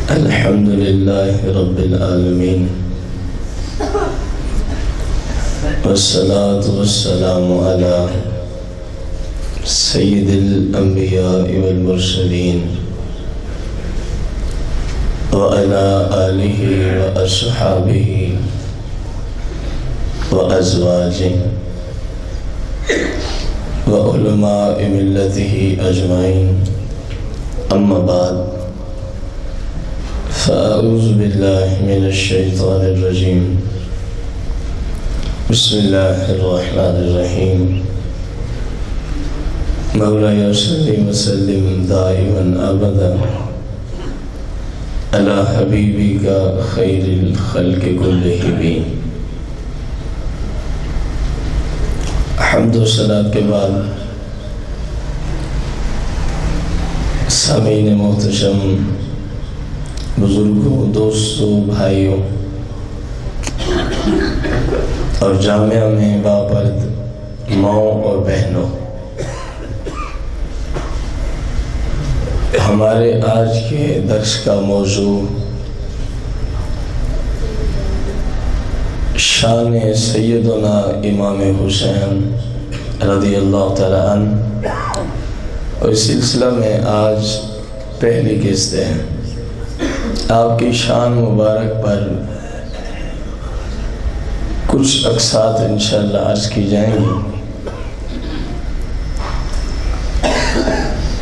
الحمد لله رب العالمين والصلاة والسلام على سيد الأنبياء والمرسلين وعلى آله وأصحابه وأزواجه وعلماء ملته أجمعين. أما بعد، فأعوذ بالله من الشيطان الرجيم. بسم الله الرحمن الرحيم. مولاي صل وسلم دائما أبدا على حبيبك خير الخلق كلهم. حمد و صلاۃ کے بعد سامعین محتشم، بزرگوں، دوستوں، بھائیوں اور جامعہ میں بابرد ماؤں اور بہنوں، ہمارے آج کے درس کا موضوع شان سیدنا امام حسین رضی اللہ تعالی عنہ، اور اس سلسلہ میں آج پہلی قسط ہے. آپ کی شان مبارک پر کچھ اقساط انشاءاللہ عرض کی جائیں گی،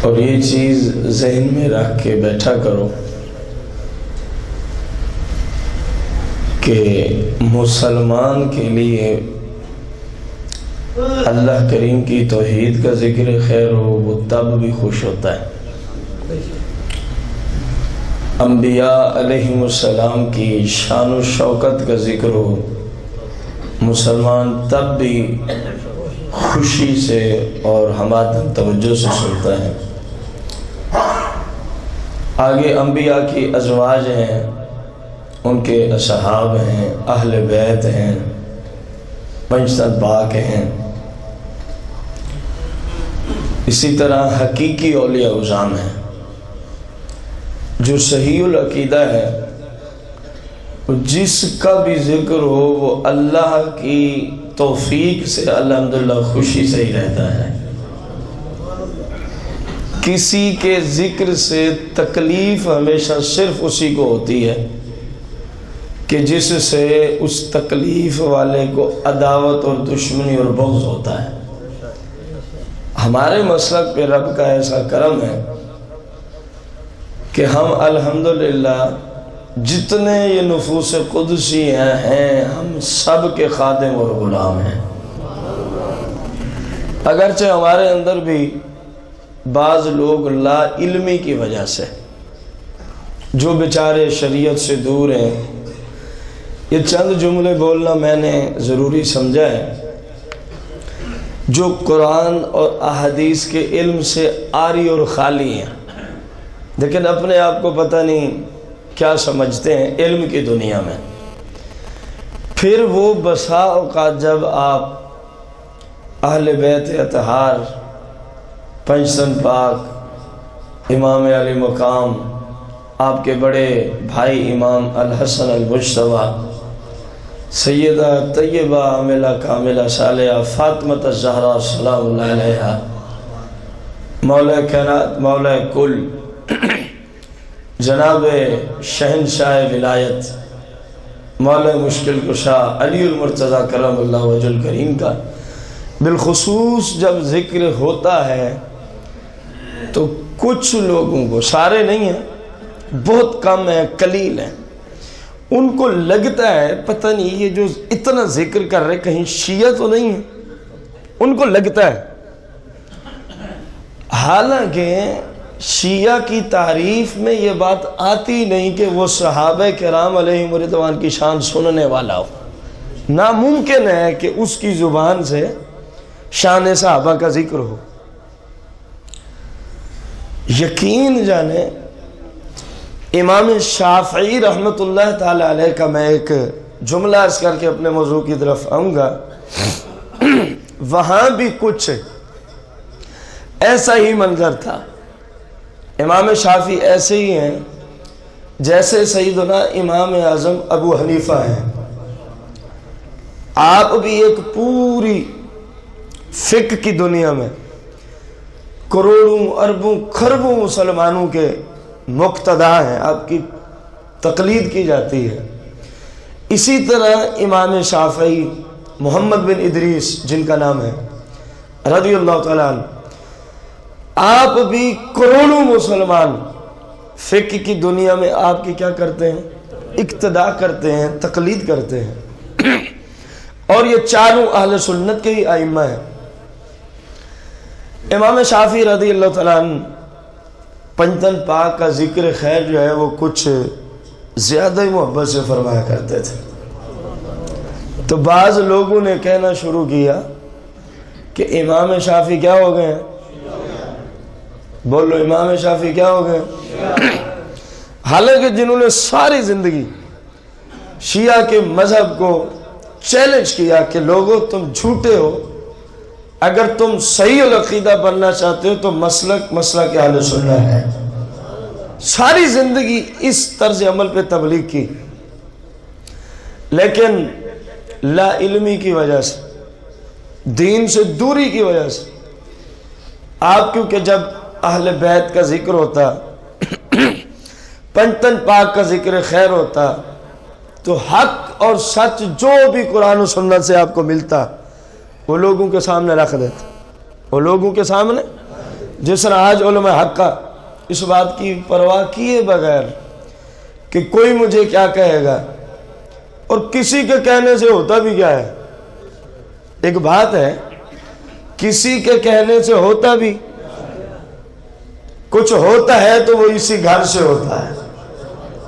اور یہ چیز ذہن میں رکھ کے بیٹھا کرو کہ مسلمان کے لیے اللہ کریم کی توحید کا ذکر خیر ہو وہ تب بھی خوش ہوتا ہے. انبیاء علیہم السلام کی شان و شوکت کا ذکر ہو، مسلمان تب بھی خوشی سے اور ہمدردی توجہ سے سنتا ہے. آگے انبیاء کی ازواج ہیں، ان کے اصحاب ہیں، اہل بیت ہیں، پنجتن پاک ہیں. اسی طرح حقیقی اولیاء اعظام ہیں. جو صحیح العقیدہ ہے، جس کا بھی ذکر ہو وہ اللہ کی توفیق سے الحمدللہ خوشی سے ہی رہتا ہے. کسی کے ذکر سے تکلیف ہمیشہ صرف اسی کو ہوتی ہے کہ جس سے اس تکلیف والے کو عداوت اور دشمنی اور بغض ہوتا ہے. ہمارے مسلک پہ رب کا ایسا کرم ہے کہ ہم الحمدللہ جتنے یہ نفوس قدسی ہیں ہم سب کے خادم اور غلام ہیں. اگرچہ ہمارے اندر بھی بعض لوگ لا علمی کی وجہ سے، جو بیچارے شریعت سے دور ہیں، یہ چند جملے بولنا میں نے ضروری سمجھا ہے، جو قرآن اور احادیث کے علم سے عاری اور خالی ہیں، لیکن اپنے آپ کو پتہ نہیں کیا سمجھتے ہیں علم کی دنیا میں. پھر وہ بسا اوقات جب آپ اہل بیت اطہار، پنجتن پاک، امام علی مقام، آپ کے بڑے بھائی امام الحسن المجتبیٰ، سیدہ طیبہ عاملہ کاملہ صالحہ فاطمہ الزہرا سلام اللہ علیہا، مولا کائنات مولا کل جناب شہنشاہ ولایت مولا مشکل کشا علی المرتضیٰ کرم اللہ وجہ الکریم کا بالخصوص جب ذکر ہوتا ہے تو کچھ لوگوں کو، سارے نہیں ہیں، بہت کم ہیں، قلیل ہیں، ان کو لگتا ہے پتہ نہیں یہ جو اتنا ذکر کر رہے کہیں شیعہ تو نہیں ہے. ان کو لگتا ہے، حالانکہ شیعہ کی تعریف میں یہ بات آتی نہیں کہ وہ صحابہ کرام علیہم رضوان کی شان سننے والا ہو. ناممکن ہے کہ اس کی زبان سے شان صحابہ کا ذکر ہو. یقین جانے امام شافعی رحمۃ اللہ تعالی علیہ کا میں ایک جملہ عرض کر کے اپنے موضوع کی طرف آؤں گا. وہاں بھی کچھ ایسا ہی منظر تھا. امام شافعی ایسے ہی ہیں جیسے سیدنا امام اعظم ابو حنیفہ ہیں، آپ بھی ایک پوری فقہ کی دنیا میں کروڑوں اربوں کھربوں مسلمانوں کے مقتدا ہیں، آپ کی تقلید کی جاتی ہے۔ اسی طرح امام شافعی محمد بن ادریس جن کا نام ہے رضی اللہ تعالیٰ عنہ، آپ بھی کروڑوں مسلمان فقہ کی دنیا میں آپ کی کیا کرتے ہیں؟ اقتداء کرتے ہیں، تقلید کرتے ہیں، اور یہ چاروں اہل سنت کے ہی ائمہ ہیں۔ امام شافعی رضی اللہ تعالیٰ عنہ پنجتن پاک کا ذکر خیر جو ہے وہ کچھ زیادہ ہی محبت سے فرمایا کرتے تھے، تو بعض لوگوں نے کہنا شروع کیا کہ امام شافعی کیا ہو گئے ہیں؟ بولو، امام شافعی کیا ہو گئے ہیں؟ حالانکہ جنہوں نے ساری زندگی شیعہ کے مذہب کو چیلنج کیا کہ لوگوں تم جھوٹے ہو، اگر تم صحیح العقیدہ بننا چاہتے ہو تو مسلک اہل سنت ہے، ساری زندگی اس طرز عمل پہ تبلیغ کی، لیکن لا علمی کی وجہ سے، دین سے دوری کی وجہ سے آپ، کیونکہ جب اہل بیت کا ذکر ہوتا، پنجتن پاک کا ذکر خیر ہوتا، تو حق اور سچ جو بھی قرآن و سنت سے آپ کو ملتا وہ لوگوں کے سامنے رکھ دیتا، وہ لوگوں کے سامنے، جس طرح آج علماء حق کا اس بات کی پرواہ کیے بغیر کہ کوئی مجھے کیا کہے گا، اور کسی کے کہنے سے ہوتا بھی کیا ہے، ایک بات ہے، کسی کے کہنے سے ہوتا بھی کچھ ہوتا ہے تو وہ اسی گھر سے ہوتا ہے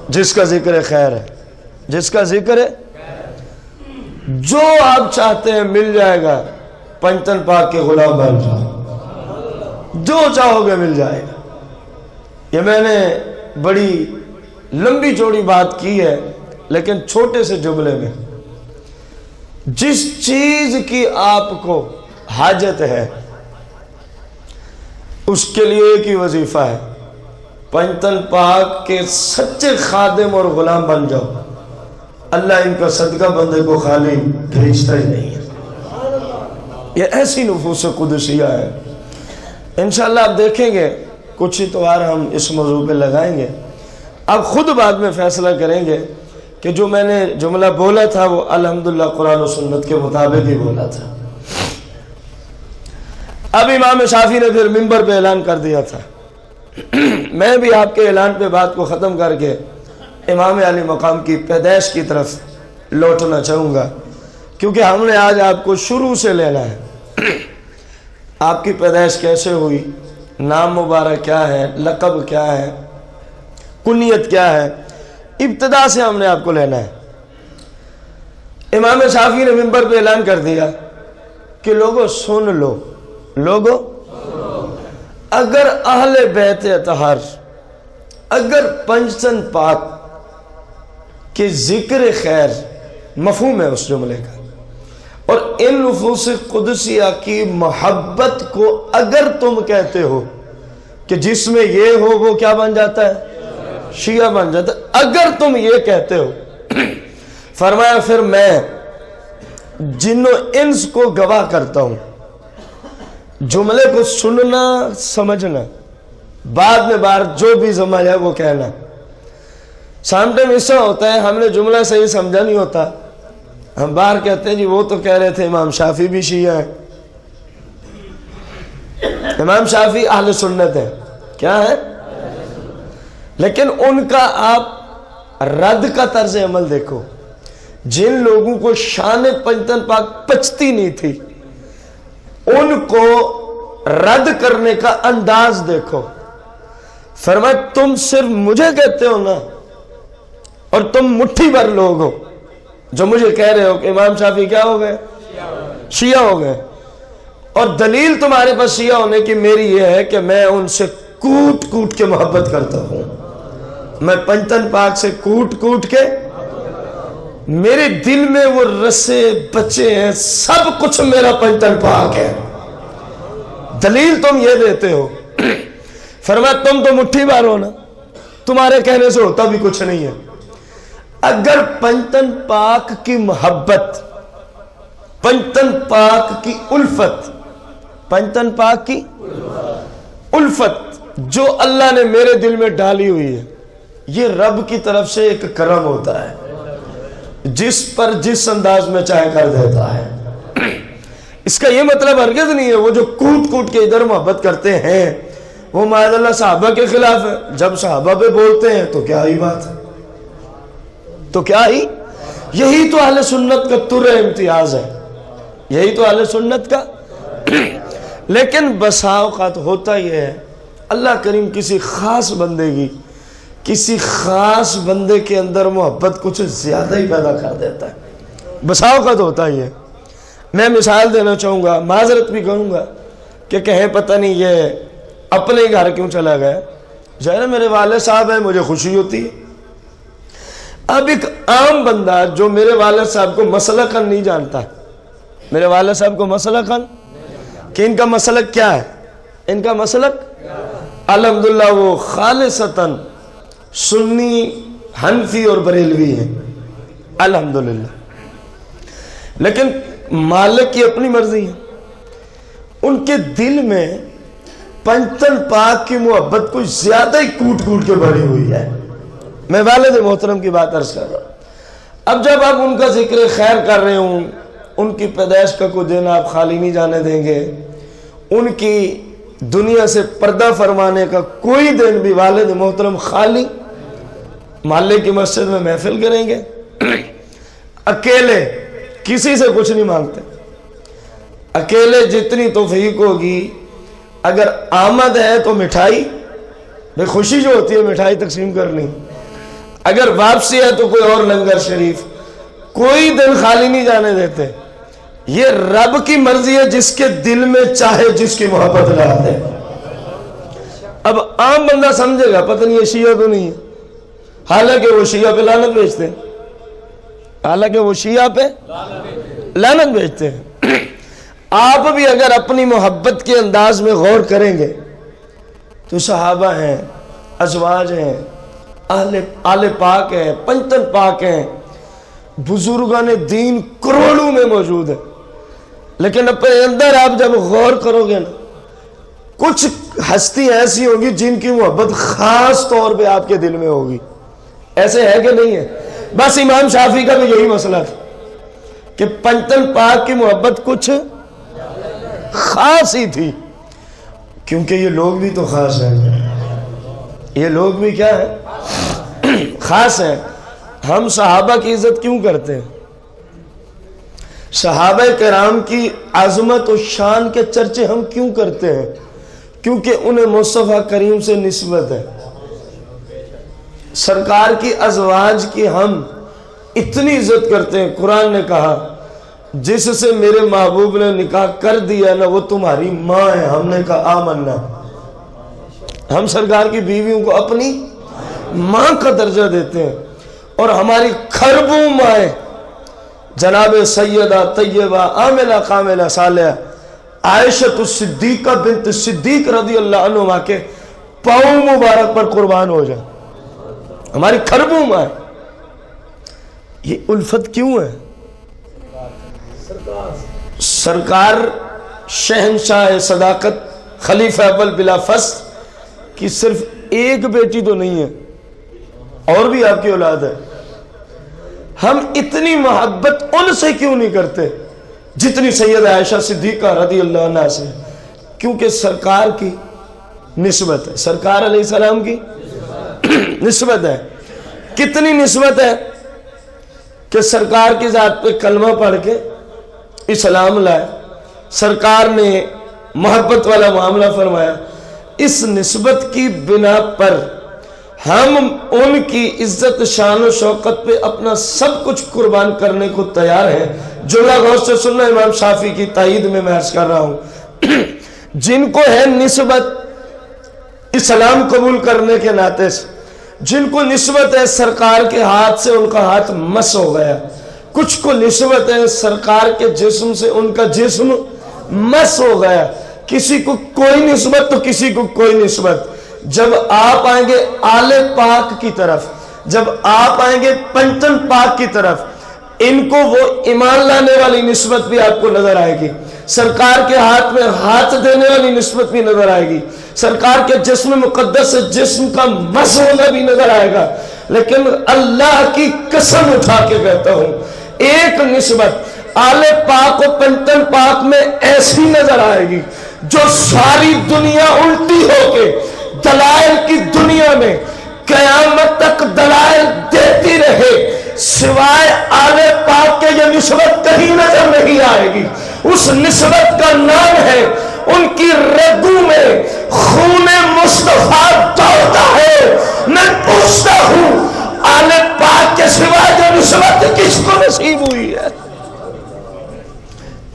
جس کا ذکر خیر ہے، جس کا ذکر ہے، جو آپ چاہتے ہیں مل جائے گا، پنجتن پاک کے غلام بن جاؤ، جو چاہو گے مل جائے گا۔ یہ میں نے بڑی لمبی چوڑی بات کی ہے، لیکن چھوٹے سے جملے میں جس چیز کی آپ کو حاجت ہے اس کے لیے ایک ہی وظیفہ ہے، پنجتن پاک کے سچے خادم اور غلام بن جاؤ، اللہ ان کا صدقہ بندے کو خالی بھیجتا ہی نہیں ہے۔ یہ ایسی نفوس قدسیہ ہے، انشاءاللہ آپ دیکھیں گے کچھ اتوار ہم اس موضوع پہ لگائیں گے، آپ خود بعد میں فیصلہ کریں گے کہ جو میں نے جملہ بولا تھا وہ الحمدللہ قرآن و سنت کے مطابق ہی بولا تھا۔ اب امام شافعی نے پھر منبر پہ اعلان کر دیا تھا، میں بھی آپ کے اعلان پہ بات کو ختم کر کے امام علی مقام کی پیدائش کی طرف لوٹنا چاہوں گا، کیونکہ ہم نے آج آپ کو شروع سے لینا ہے، آپ کی پیدائش کیسے ہوئی، نام مبارک کیا ہے، لقب کیا ہے، کنیت کیا ہے، ابتدا سے ہم نے آپ کو لینا ہے۔ امام شافعی نے منبر پہ اعلان کر دیا کہ لوگوں سن لو، لوگوں اگر اہل بیت اطہار، اگر پنجتن پاک کے ذکر خیر، مفہوم ہے اس جملے کا، اور ان نفوس قدسیہ کی محبت کو اگر تم کہتے ہو کہ جس میں یہ ہو وہ کیا بن جاتا ہے، شیعہ بن جاتا ہے، اگر تم یہ کہتے ہو، فرمایا پھر میں جن و انس کو گواہ کرتا ہوں، جملے کو سننا سمجھنا، بعد میں بار جو بھی سمجھ ہے وہ کہنا۔ سامنے میں ایسا ہوتا ہے ہم نے جملہ صحیح سمجھا نہیں ہوتا، ہم باہر کہتے ہیں جی وہ تو کہہ رہے تھے امام شافعی بھی شیعہ ہے، امام شافعی اہل سنت ہے، کیا ہے، لیکن ان کا آپ رد کا طرز عمل دیکھو، جن لوگوں کو شان پنجتن پاک پچتی نہیں تھی ان کو رد کرنے کا انداز دیکھو۔ فرمایا تم صرف مجھے کہتے ہو نا، اور تم مٹھی بھر لوگ ہو جو مجھے کہہ رہے ہو کہ امام شافعی کیا ہو گئے، شیعہ ہو گئے، اور دلیل تمہارے پاس شیعہ ہونے کی میری یہ ہے کہ میں ان سے کوٹ کوٹ کے محبت کرتا ہوں، میں پنجتن پاک سے کوٹ کوٹ کے، میرے دل میں وہ رسے بچے ہیں، سب کچھ میرا پنجتن پاک ہے، دلیل تم یہ دیتے ہو۔ فرمایا تم تو مٹھی بھر ہو نا، تمہارے کہنے سے ہوتا بھی کچھ نہیں ہے۔ اگر پنجتن پاک کی محبت، پنجتن پاک کی الفت، پنجتن پاک کی الفت جو اللہ نے میرے دل میں ڈالی ہوئی ہے، یہ رب کی طرف سے ایک کرم ہوتا ہے، جس پر جس انداز میں چاہے کر دیتا ہے۔ اس کا یہ مطلب ہرگز نہیں ہے وہ جو کوٹ کوٹ کے ادھر محبت کرتے ہیں وہ معاذ اللہ صحابہ کے خلاف ہے۔ جب صحابہ پہ بولتے ہیں تو کیا ہی بات ہے، تو کیا ہی، یہی تو اہل سنت کا تر امتیاز ہے، یہی تو اہل سنت کا۔ لیکن بسا اوقات ہوتا یہ ہے اللہ کریم کسی خاص بندے کی، کسی خاص بندے کے اندر محبت کچھ زیادہ ہی پیدا کر دیتا ہے، بسا اوقات ہوتا ہی ہے۔ میں مثال دینا چاہوں گا، معذرت بھی کروں گا کہ کہیں پتہ نہیں یہ اپنے ہی گھر کیوں چلا گیا، ظاہر میرے والد صاحب ہیں، مجھے خوشی ہوتی ہے۔ اب ایک عام بندہ جو میرے والد صاحب کو مسلکاً نہیں جانتا، میرے والد صاحب کو مسلکاً کہ ان کا مسلک کیا ہے، ان کا مسلک الحمدللہ وہ خالصتاً سنی، حنفی اور بریلوی ہیں الحمدللہ، لیکن مالک کی اپنی مرضی ہے۔ ان کے دل میں پنجتن پاک کی محبت کچھ زیادہ ہی کوٹ کوٹ کے بڑھی ہوئی ہے۔ میں والد محترم کی بات عرض کر رہا ہوں۔ اب جب آپ ان کا ذکر خیر کر رہے ہوں، ان کی پیدائش کا کوئی دن آپ خالی نہیں جانے دیں گے، ان کی دنیا سے پردہ فرمانے کا کوئی دن بھی والد محترم خالی محلے کی مسجد میں محفل کریں گے، اکیلے کسی سے کچھ نہیں مانگتے، اکیلے جتنی توفیق ہوگی، اگر آمد ہے تو مٹھائی، بھئی خوشی جو ہوتی ہے مٹھائی تقسیم کرنی، اگر واپسی ہے تو کوئی اور لنگر شریف، کوئی دن خالی نہیں جانے دیتے۔ یہ رب کی مرضی ہے جس کے دل میں چاہے جس کی محبت لا دے۔ اب عام بندہ سمجھے گا پتہ نہیں یہ شیعہ تو نہیں ہے، حالانکہ وہ شیعہ پہ لعنت بھیجتے ہیں، حالانکہ وہ شیعہ پہ لعنت بھیجتے ہیں۔ آپ بھی اگر اپنی محبت کے انداز میں غور کریں گے تو صحابہ ہیں، ازواج ہیں، آل پاک ہیں، پنجتن پاک ہیں، بزرگان دین کروڑوں میں موجود ہیں، لیکن اپنے اندر آپ جب غور کرو گے نا، کچھ ہستی ایسی ہوگی جن کی محبت خاص طور پہ آپ کے دل میں ہوگی۔ ایسے ہے کہ نہیں ہے؟ بس امام شافعی کا بھی یہی مسئلہ تھا کہ پنجتن پاک کی محبت کچھ خاص ہی تھی، کیونکہ یہ لوگ بھی تو خاص ہیں، یہ لوگ بھی کیا ہیں؟ خاص ہیں۔ ہم صحابہ کی عزت کیوں کرتے ہیں؟ صحابہ کرام کی عظمت و شان کے چرچے ہم کیوں کرتے ہیں؟ کیونکہ انہیں مصطفیٰ کریم سے نسبت ہے۔ سرکار کی ازواج کی ہم اتنی عزت کرتے ہیں، قرآن نے کہا جس سے میرے محبوب نے نکاح کر دیا نا وہ تمہاری ماں ہے، ہم نے کہا آمنا۔ ہم سرکار کی بیویوں کو اپنی ماں کا درجہ دیتے ہیں، اور ہماری کھربوں مائیں جناب سیدہ طیبہ عاملہ کاملہ صالحہ عائشہ صدیقہ بنت صدیق رضی اللہ عنہ کے پاؤں مبارک پر قربان ہو جائے، ہماری کھربوں مائیں۔ یہ الفت کیوں ہے؟ سرکار شہنشاہ صداقت خلیفہ اول بلا فصل کی صرف ایک بیٹی تو نہیں ہے، اور بھی آپ کی اولاد ہے۔ ہم اتنی محبت ان سے کیوں نہیں کرتے جتنی سیدہ عائشہ صدیقہ رضی اللہ عنہا سے؟ کیونکہ سرکار کی نسبت ہے، سرکار علیہ السلام کی نسبت ہے۔ کتنی نسبت ہے کہ سرکار کی ذات پہ کلمہ پڑھ کے اسلام لائے، سرکار نے محبت والا معاملہ فرمایا۔ اس نسبت کی بنا پر ہم ان کی عزت شان و شوکت پہ اپنا سب کچھ قربان کرنے کو تیار ہیں۔ جملہ غور سے سننا، امام شافعی کی تائید میں عرض کر رہا ہوں۔ جن کو ہے نسبت اسلام قبول کرنے کے ناطے سے، جن کو نسبت ہے سرکار کے ہاتھ سے ان کا ہاتھ مس ہو گیا، کچھ کو نسبت ہے سرکار کے جسم سے ان کا جسم مس ہو گیا، کسی کو کوئی نسبت تو کسی کو کوئی نسبت۔ جب آپ آئیں گے آل پاک کی طرف، جب آپ آئیں گے پنجتن پاک کی طرف، ان کو وہ ایمان لانے والی نسبت بھی آپ کو نظر آئے گی، سرکار کے ہاتھ میں ہاتھ دینے والی نسبت بھی نظر آئے گی، سرکار کے جسم مقدس سے جسم کا مس ہونا بھی نظر آئے گا. لیکن اللہ کی قسم اٹھا کے کہتا ہوں، ایک نسبت آل پاک و پنجتن پاک میں ایسی نظر آئے گی جو ساری دنیا الٹی ہو کے دلائل کی دنیا میں قیامت تک دلائل دیتی رہے، سوائے آل پاک کے یہ نسبت کہیں نظر نہیں آئے گی. اس نسبت کا نام ہے، ان کی رگوں میں خون مصطفیٰ دوڑتا ہے. میں پوچھتا ہوں آل پاک کے سوائے جو نسبت کس کو نصیب ہوئی ہے؟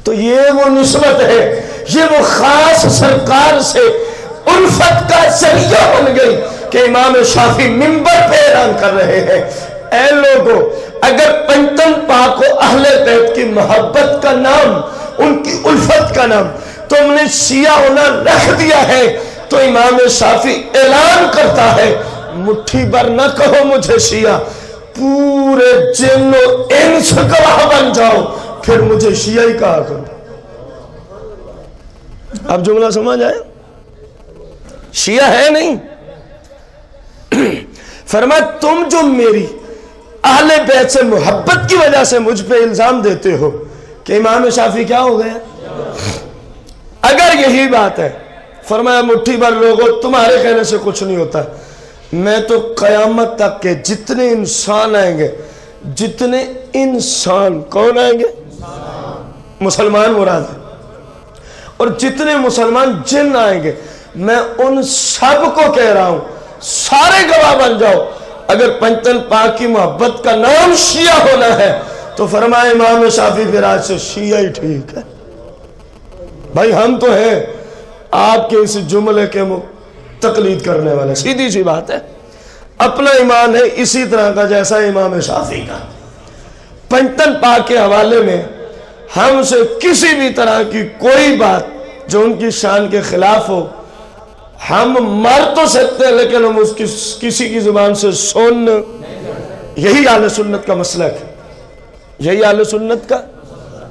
تو یہ وہ نسبت ہے، یہ وہ خاص سرکار سے الفت کا ذریعہ بن گئی کہ امام شافعی منبر پہ اعلان کر رہے ہیں، اے لوگو اگر پنجتن پاک و اہل بیت کی محبت کا نام، ان کی الفت کا نام تم نے شیعہ ہونا رکھ دیا ہے، تو امام شافعی اعلان کرتا ہے مٹھی بھر نہ کہو مجھے شیعہ، پورے جن و انس گواہ بن جاؤ، پھر مجھے شیعہ ہی کہا کرو. اب جملہ سمجھ آئے؟ شیعہ ہے نہیں. فرمایا تم جو میری اہل بیت سے محبت کی وجہ سے مجھ پہ الزام دیتے ہو کہ امام شافعی کیا ہو گیا، اگر یہی بات ہے، فرمایا مٹھی بھر لوگوں تمہارے کہنے سے کچھ نہیں ہوتا، میں تو قیامت تک کے جتنے انسان آئیں گے، جتنے انسان کون آئیں گے؟ مسلمان مراد ہے، اور جتنے مسلمان جن آئیں گے، میں ان سب کو کہہ رہا ہوں سارے گواہ بن جاؤ، اگر پنجتن پاک کی محبت کا نام شیعہ ہونا ہے تو فرمائے امام شافعی پھر آج سے شیعہ ہی ٹھیک ہے. بھائی ہم تو ہیں آپ کے اس جملے کے تقلید کرنے والے، سیدھی سی بات ہے، اپنا ایمان ہے اسی طرح کا جیسا امام شافعی کا. پنجتن پاک کے حوالے میں ہم سے کسی بھی طرح کی کوئی بات جو ان کی شان کے خلاف ہو، ہم مر تو سکتے ہیں لیکن ہم اس کسی کی زبان سے سن. یہی اہل سنت کا مسلک ہے، یہی اہل سنت کا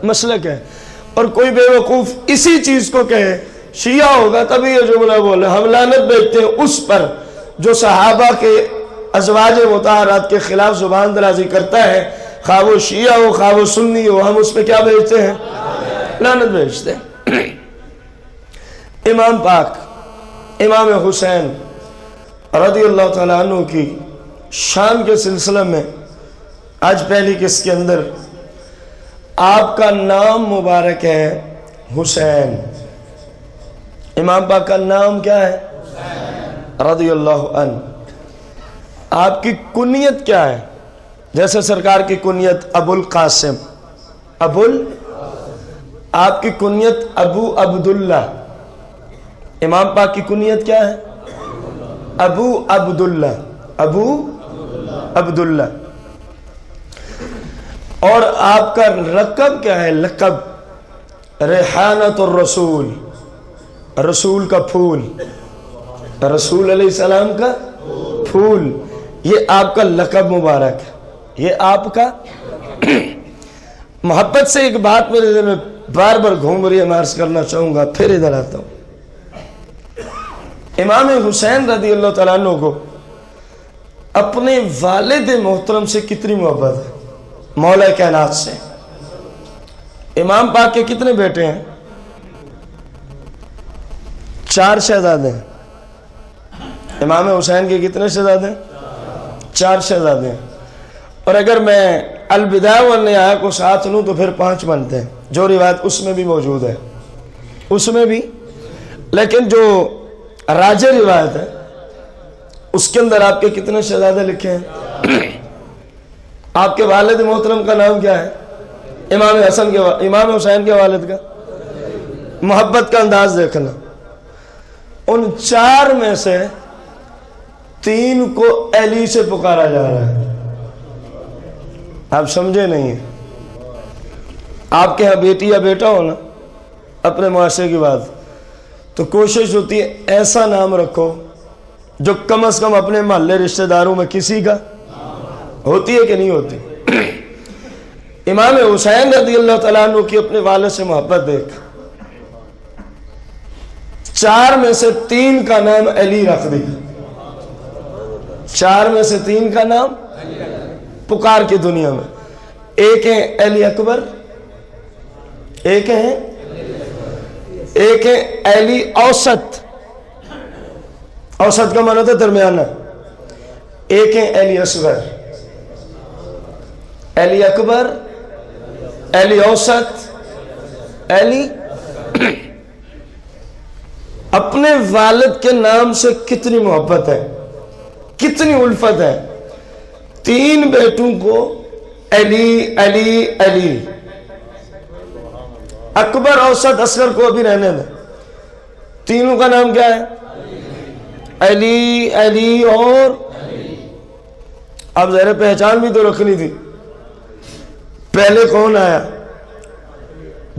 مسلک ہے. اور کوئی بے وقوف اسی چیز کو کہے شیعہ ہوگا تبھی یہ جملہ بولے، ہم لعنت بھیجتے ہیں اس پر جو صحابہ کے ازواج مطہرات کے خلاف زبان درازی کرتا ہے، خواہ وہ شیعہ ہو خواہ وہ سنی ہو، ہم اس پہ کیا بھیجتے ہیں؟ لعنت بھیجتے ہیں. امام پاک امام حسین رضی اللہ تعالیٰ عنہ کی شان کے سلسلے میں آج پہلی قسط کے اندر آپ کا نام مبارک ہے حسین. امام پاک کا نام کیا ہے؟ رضی اللہ عنہ. آپ کی کنیت کیا ہے؟ جیسے سرکار کی کنیت ابو القاسم، آپ کی کنیت ابو عبداللہ، امام پاک کی کنیت کیا ہے؟ ابو عبداللہ، ابو عبداللہ. اور آپ کا لقب کیا ہے؟ لقب ریحانۃ الرسول، رسول کا پھول، رسول علیہ السلام کا پھول. یہ آپ کا لقب مبارک ہے، یہ آپ کا. محبت سے ایک بات میرے دل میں بار بار گھوم رہی ہے، میں عرض کرنا چاہوں گا، پھر ادھر آتا ہوں. امام حسین رضی اللہ تعالیٰ عنہ کو اپنے والد محترم سے کتنی محبت ہے؟ مولا کائنات سے. امام پاک کے کتنے بیٹے ہیں؟ 4 شہزادے ہیں. امام حسین کے کتنے شہزادے ہیں؟ 4 شہزادے ہیں. اور اگر میں البدایہ والنہایہ کو ساتھ لوں تو پھر 5 بنتے ہیں، جو روایت اس میں بھی موجود ہے، اس میں بھی. لیکن جو راجہ روایت ہے اس کے اندر آپ کے کتنے شہزادے لکھے ہیں؟ آپ کے والد محترم کا نام کیا ہے؟ امام حسین کے والد کا. محبت کا انداز دیکھنا، ان 4 میں سے 3 کو علی سے پکارا جا رہا ہے. آپ سمجھے نہیں ہیں؟ آپ کے ہاں بیٹی یا بیٹا ہونا اپنے معاشرے کی بات، تو کوشش ہوتی ہے ایسا نام رکھو جو کم از کم اپنے محلے رشتہ داروں میں کسی کا ہوتی ہے کہ نہیں ہوتی؟ امام حسین رضی اللہ تعالیٰ عنہ کی اپنے والد سے محبت دیکھ، 4 میں سے 3 کا نام علی رکھ دیا، 4 میں سے 3 کا نام پکار کی دنیا میں، ایک ہے علی اکبر، ایک ہے علی اوسط، اوسط کا معنی ہوتا ہے درمیانہ، ایک ہے علی اصغر، علی اکبر، علی اوسط، علی اپنے والد کے نام سے کتنی محبت ہے، کتنی الفت ہے۔ 3 بیٹوں کو علی علی علی، اکبر اوسط اصغر کو ابھی رہنے دیں، تینوں کا نام کیا ہے؟ علی علی اور اب ظاہر پہچان بھی تو رکھنی تھی، پہلے کون آیا،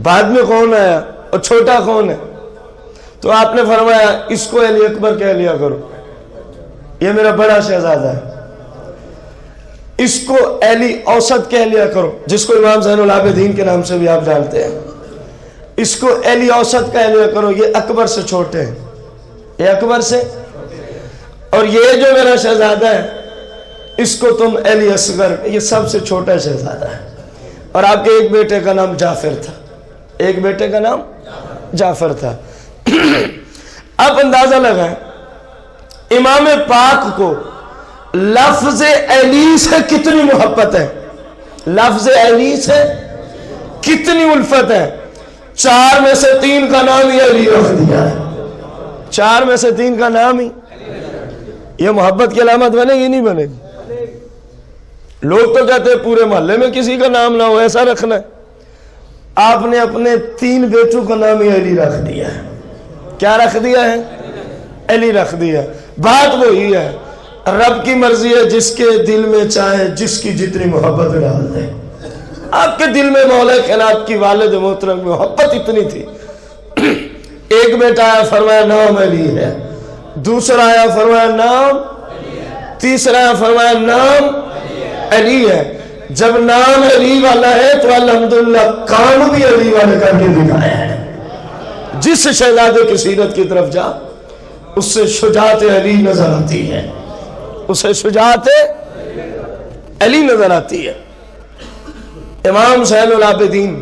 بعد میں کون آیا، اور چھوٹا کون ہے؟ تو آپ نے فرمایا اس کو علی اکبر کہہ لیا کرو، یہ میرا بڑا شہزادہ ہے، اس کو علی اوسط کہہ لیا کرو، جس کو امام زین العابدین کے نام سے بھی آپ جانتے ہیں، اس کو علی اوسط کہہ لیا کرو، یہ اکبر سے چھوٹے ہیں، یہ اکبر سے، اور یہ جو میرا شہزادہ ہے اس کو تم علی اصغر، یہ سب سے چھوٹا شہزادہ ہے۔ اور آپ کے ایک بیٹے کا نام جعفر تھا، ایک بیٹے کا نام جعفر تھا۔ اب اندازہ لگائیں امام پاک کو لفظ علی سے کتنی محبت ہے، لفظ علی سے کتنی الفت ہے، 4 میں سے 3 کا نام ہی علی رکھ دیا ہے، 4 میں سے 3 کا نام ہی، یہ محبت کی علامت بنے گی نہیں بنے گی؟ لوگ تو کہتے ہیں پورے محلے میں کسی کا نام نہ ہو، ایسا رکھنا ہے، آپ نے اپنے 3 بیٹوں کا نام ہی علی رکھ دیا ہے۔ کیا رکھ دیا ہے؟ علی رکھ دیا ہے۔ بات وہی ہے، رب کی مرضی ہے، جس کے دل میں چاہے جس کی جتنی محبت ڈال دے۔ آپ کے دل میں مولا کائنات کی والد محترم کی محبت اتنی تھی، ایک بیٹا آیا فرمایا نام علی ہے، دوسرا آیا فرمایا نام، تیسرا آیا فرمایا نام علی ہے۔ جب نام علی والا ہے تو الحمدللہ کام بھی علی والے کر کے دکھایا ہے۔ جس شہزادے کی سیرت کی طرف جا اس سے شجاعت علی نظر آتی ہے، اسے شجاعت علی نظر آتی ہے۔ امام زین العابدین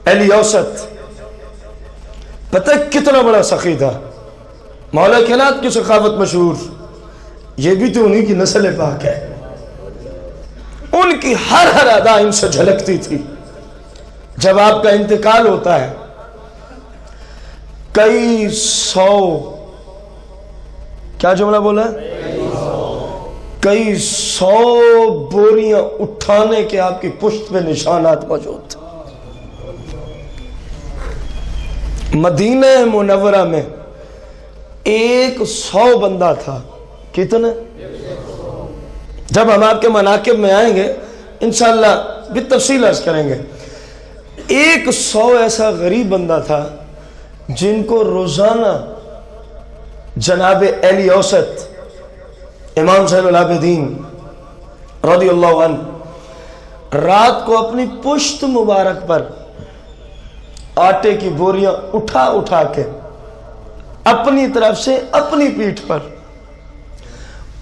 علی اوسط پتہ کتنا بڑا سخی تھا، مولا کائنات کی سخاوت مشہور، یہ بھی تو انہی کی نسل پاک ہے، ان کی ہر ادا ان سے جھلکتی تھی۔ جب آپ کا انتقال ہوتا ہے کئی 100، کیا جملہ بولا ہے؟ کئی 100 بوریاں اٹھانے کے آپ کی پشت پہ نشانات موجود تھے۔ مدینہ منورہ میں 100 بندہ تھا، کتنے؟ جب ہم آپ کے مناقب میں آئیں گے انشاءاللہ بالتفصیل عرض کریں گے۔ 100 ایسا غریب بندہ تھا جن کو روزانہ جناب علی اوسط امام زین العابدین رضی اللہ عنہ رات کو اپنی پشت مبارک پر آٹے کی بوریاں اٹھا اٹھا کے اپنی طرف سے اپنی پیٹھ پر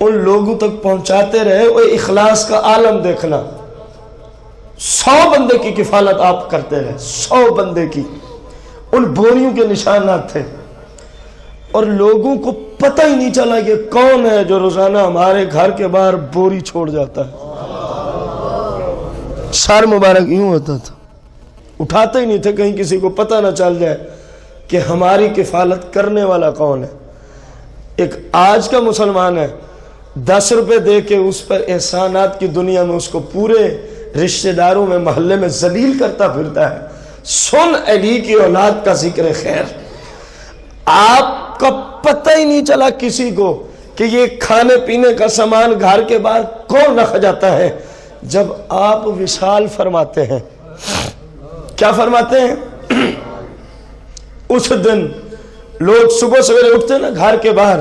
ان لوگوں تک پہنچاتے رہے۔ وہ اخلاص کا عالم دیکھنا، 100 بندے کی کفالت آپ کرتے رہے، 100 بندے کی، ان بوریوں کے نشانات تھے، اور لوگوں کو پتہ ہی نہیں چلا کہ کون ہے جو روزانہ ہمارے گھر کے باہر بوری چھوڑ جاتا ہے۔ سر مبارک یوں ہوتا تھا، اٹھاتے ہی نہیں تھے کہیں کسی کو پتہ نہ چل جائے کہ ہماری کفالت کرنے والا کون ہے۔ ایک آج کا مسلمان ہے 10 روپے دے کے اس پر احسانات کی دنیا میں اس کو پورے رشتہ داروں میں محلے میں ذلیل کرتا پھرتا ہے۔ سن علی کی اولاد کا ذکر خیر، آپ کا پتہ ہی نہیں چلا کسی کو کہ یہ کھانے پینے کا سامان گھر کے باہر کون رکھ جاتا ہے۔ جب آپ وصال فرماتے ہیں، کیا فرماتے ہیں؟ اس دن لوگ صبح سویرے اٹھتے نا گھر کے باہر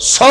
100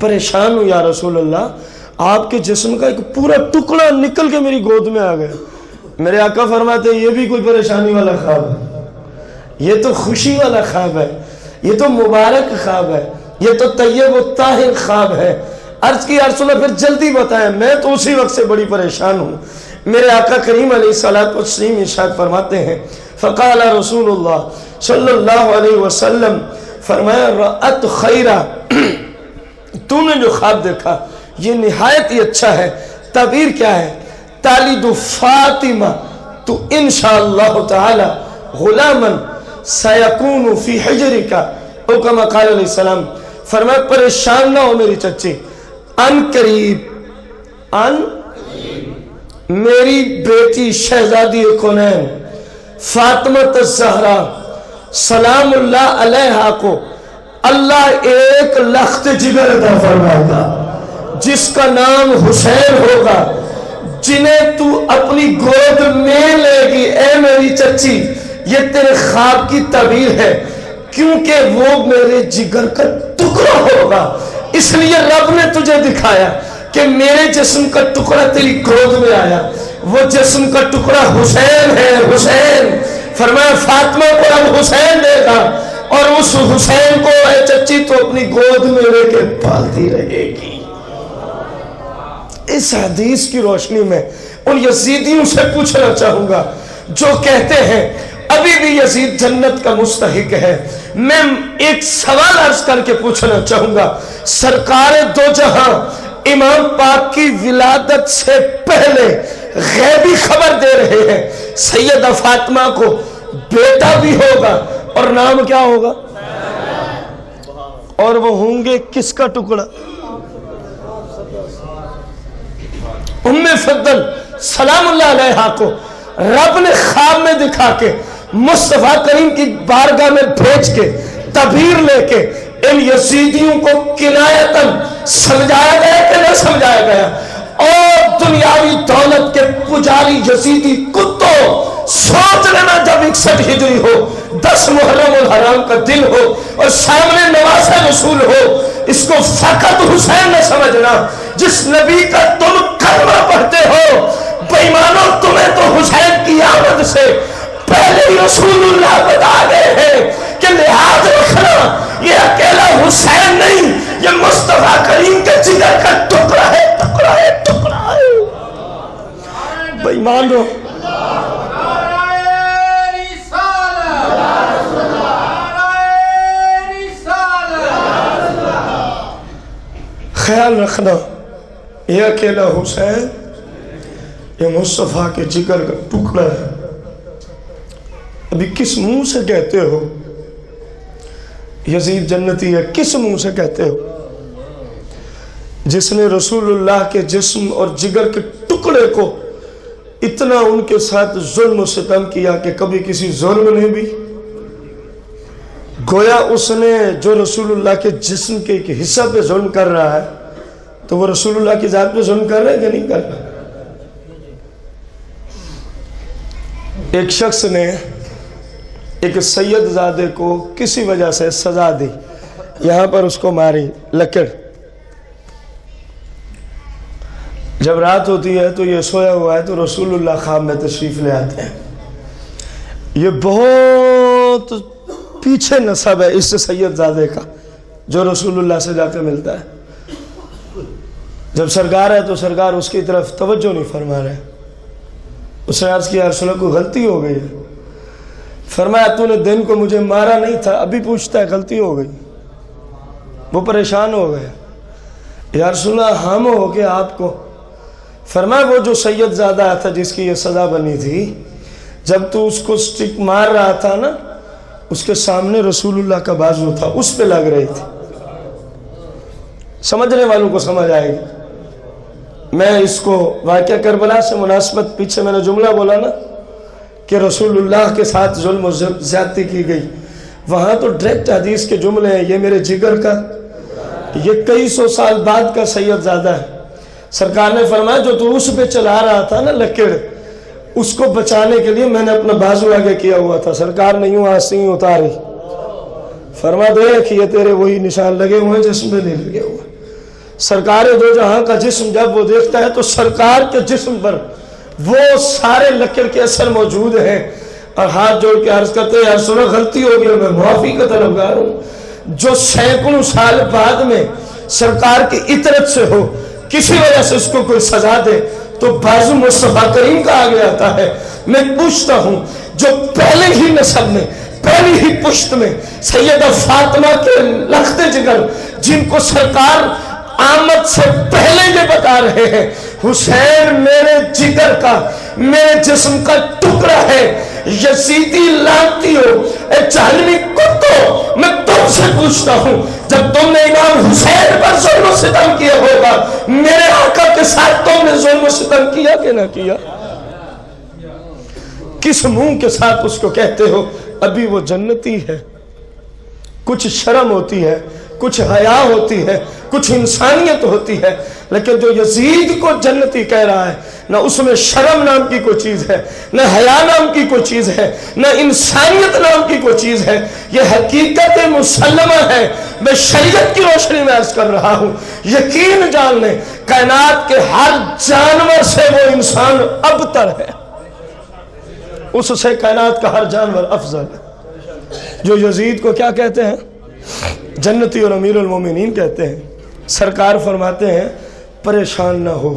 پریشان ہوں یا رسول اللہ, آپ کے جسم کا ایک پورا ٹکڑا نکل کے میری گود میں آ گیا. میرے آقا فرماتے ہیں یہ بھی کوئی پریشانی والا خواب ہے, یہ تو خوشی والا خواب ہے, یہ تو مبارک خواب ہے, یہ تو طیب و طاہر خواب ہے. عرض کی یا رسول اللہ پھر جلدی بتائیں, میں تو اسی وقت سے بڑی پریشان ہوں. میرے آقا کریم علیہ الصلوۃ والتسلیم ارشاد فرماتے ہیں فقال رسول اللہ صلی اللہ علیہ وسلم, فرمایا رأت خیرہ, تو نے جو خواب دیکھا یہ نہایت ہی اچھا ہے. تعبیر کیا ہے؟ تالد فاطمہ تو انشاءاللہ تعالی غلاما سیکون فی حجرک, او کما قال علیہ السلام. فرمایا پریشان نہ ہو میری چچی, ان قریب میری بیٹی شہزادی کونین فاطمہ الزہرا سلام اللہ علیہا کو اللہ ایک لخت جگر عطا فرمائے گا جس کا نام حسین ہوگا, جنہیں تو اپنی گود میں لے گی. اے میری چچی یہ تیرے خواب کی تعبیر ہے, کیونکہ وہ میرے جگر کا ٹکڑا ہوگا, اس لیے رب نے تجھے دکھایا کہ میرے جسم کا ٹکڑا تیری گود میں آیا. وہ جسم کا ٹکڑا حسین ہے, حسین. فرمایا فاطمہ کو اب حسین دے گا, اور اس حسین کو اے چچی تو اپنی گود میں لے کے پالتی رہے گی. اس حدیث کی روشنی میں ان یزیدیوں سے پوچھنا چاہوں گا جو کہتے ہیں ابھی بھی یزید جنت کا مستحق ہے. میں ایک سوال عرض کر کے پوچھنا چاہوں گا, سرکار دو جہاں امام پاک کی ولادت سے پہلے غیبی خبر دے رہے ہیں سیدہ فاطمہ کو بیٹا بھی ہوگا اور نام کیا ہوگا, اور وہ ہوں گے کس کا ٹکڑا؟ ام فضل سلام اللہ علیہا کو رب نے خواب میں دکھا کے مصطفیٰ کریم کی بارگاہ میں بھیج کے تعبیر لے کے ان یزیدیوں کو کنایتاً سمجھایا گیا کہ نہ سمجھایا گیا. اور دنیاوی دولت کے پجاری یزیدی کتوں, سوچ لینا جب 61 ہجری ہو, 10 محرم الحرام کا دن ہو اور سامنے نواز رسول ہو, اس کو فقط حسین نہ سمجھنا. جس نبی کا تم کلمہ پڑھتے ہو, بے ایمانو تمہیں تو حسین کی آمد سے پہلے ہی رسول اللہ بتا گئے ہیں کہ لحاظ رکھنا یہ اکیلا حسین نہیں, یہ مصطفیٰ کریم کے جگر کا ٹکڑا ہے, ٹکڑا ہے, ٹکڑا ہے. بے ایمانو خیال رکھنا یہ اکیلا حسین یہ مصطفیٰ کے جگر کا ٹکڑا ہے. ابھی کس منہ سے کہتے ہو یزید جنتی ہے؟ کس منہ سے کہتے ہو؟ جس نے رسول اللہ کے جسم اور جگر کے ٹکڑے کو اتنا ان کے ساتھ ظلم و ستم کیا کہ کبھی کسی ظلم نے بھی, گویا اس نے جو رسول اللہ کے جسم کے ایک حصہ پہ ظلم کر رہا ہے تو وہ رسول اللہ کی ذات پہ ظلم کر رہا ہے کہ نہیں کر رہا. ایک شخص نے ایک سید زادے کو کسی وجہ سے سزا دی, یہاں پر اس کو ماری لکڑ. جب رات ہوتی ہے تو یہ سویا ہوا ہے تو رسول اللہ خواب میں تشریف لے آتے ہیں. یہ بہت پیچھے نسب ہے اس سید زادے کا جو رسول اللہ سے جا کے ملتا ہے. جب سرکار ہے تو سرکار اس کی طرف توجہ نہیں فرما رہے. اس نے عرض کیا رسول اللہ کو غلطی ہو گئی ہے. فرمایا تو نے دن کو مجھے مارا نہیں تھا, ابھی پوچھتا ہے غلطی ہو گئی. وہ پریشان ہو گئے, یا رسول اللہ ہم ہو کے آپ کو. فرمایا وہ جو سید زادہ تھا جس کی یہ سزا بنی تھی, جب تو اس کو سٹک مار رہا تھا نا, اس کے سامنے رسول اللہ کا بازو تھا, اس پہ لگ رہی تھی. سمجھنے والوں کو سمجھ آئے گی. میں اس کو واقعہ کربلا سے مناسبت, پیچھے میں نے جملہ بولا نا کہ رسول اللہ کے ساتھ ظلم و زیادتی کی گئی, وہاں تو ڈائریکٹ حدیث کے جملے ہیں, یہ میرے جگر کا, یہ کئی سو سال بعد کا سید زادہ ہے. سرکار نے فرمایا جو تو اس پہ چلا رہا تھا نا لکڑ, اس کو بچانے کے لیے میں نے اپنا بازو آگے کیا ہوا تھا. سرکار نے یوں آستین اتاری, فرما دیکھ یہ تیرے وہی نشان لگے ہوئے جس میں نہیں لگے ہوئے. سرکار دو جہاں کا جسم جب وہ دیکھتا ہے تو سرکار کے جسم پر وہ سارے لکیر کے اثر موجود ہیں، اور ہاتھ جوڑ کے عرض کرتے ہیں یا رسول اللہ غلطی ہو گئی، میں معافی کا طلبگار ہوں۔ جو سینکڑوں سال بعد میں سرکار کی اطرت سے ہو، کسی وجہ سے اس کو کوئی سزا دے تو بازو مصطفیٰ کریم کا آگے آتا ہے۔ میں پوچھتا ہوں جو پہلے ہی نسب میں، پہلی ہی پشت میں سیدہ فاطمہ کے لخت جگر، جن کو سرکار آمد سے پہلے یہ بتا رہے ہیں حسین میرے جگر کا، میرے جسم کا ٹکڑا ہے، یزیدی لانتی ہو، اے جہنمی کتو، میں تم سے پوچھتا ہوں جب تم نے امام حسین پر ظلم و ستم کیا ہوگا، میرے آقا کے ساتھ تم نے ظلم و ستم کیا کہ نہ کیا؟ کس منہ کے ساتھ اس کو کہتے ہو ابھی وہ جنتی ہے؟ کچھ شرم ہوتی ہے، کچھ حیا ہوتی ہے، کچھ انسانیت ہوتی ہے، لیکن جو یزید کو جنتی کہہ رہا ہے نہ اس میں شرم نام کی کوئی چیز ہے، نہ حیا نام کی کوئی چیز ہے، نہ انسانیت نام کی کوئی چیز ہے۔ یہ حقیقت مسلمہ ہے، میں شریعت کی روشنی میں عرض کر رہا ہوں۔ یقین جان لیں کائنات کے ہر جانور سے وہ انسان ابتر ہے، اس سے کائنات کا ہر جانور افضل ہے۔ جو یزید کو کیا کہتے ہیں؟ جنتی اور امیر المومنین کہتے ہیں۔ سرکار فرماتے ہیں پریشان نہ ہو،